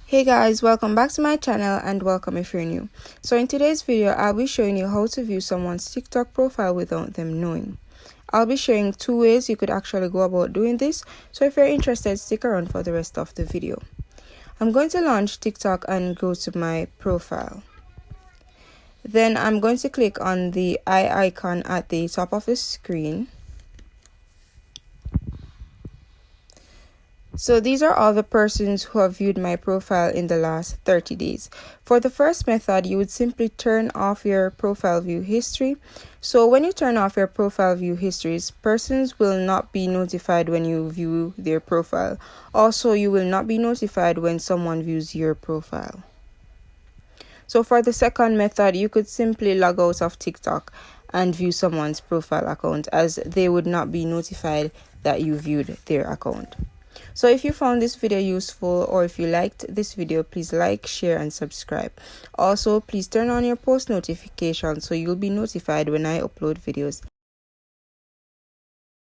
Hey guys, welcome back to my channel and welcome if you're new. So in today's video, I'll be showing you how to view someone's TikTok profile without them knowing. I'll be sharing 2 ways you could actually go about doing this, so if you're interested, stick around for the rest of the video. I'm going to launch TikTok and go to my profile. Then I'm going to click on the eye icon at the top of the screen. So these are all the persons who have viewed my profile in the last 30 days. For the first method, you would simply turn off your profile view history. So when you turn off your profile view histories, persons will not be notified when you view their profile. Also, you will not be notified when someone views your profile. So for the second method, you could simply log out of TikTok and view someone's profile account, as they would not be notified that you viewed their account. So if you found this video useful, or if you liked this video, please like, share and subscribe. Also, please turn on your post notifications so you'll be notified when I upload videos.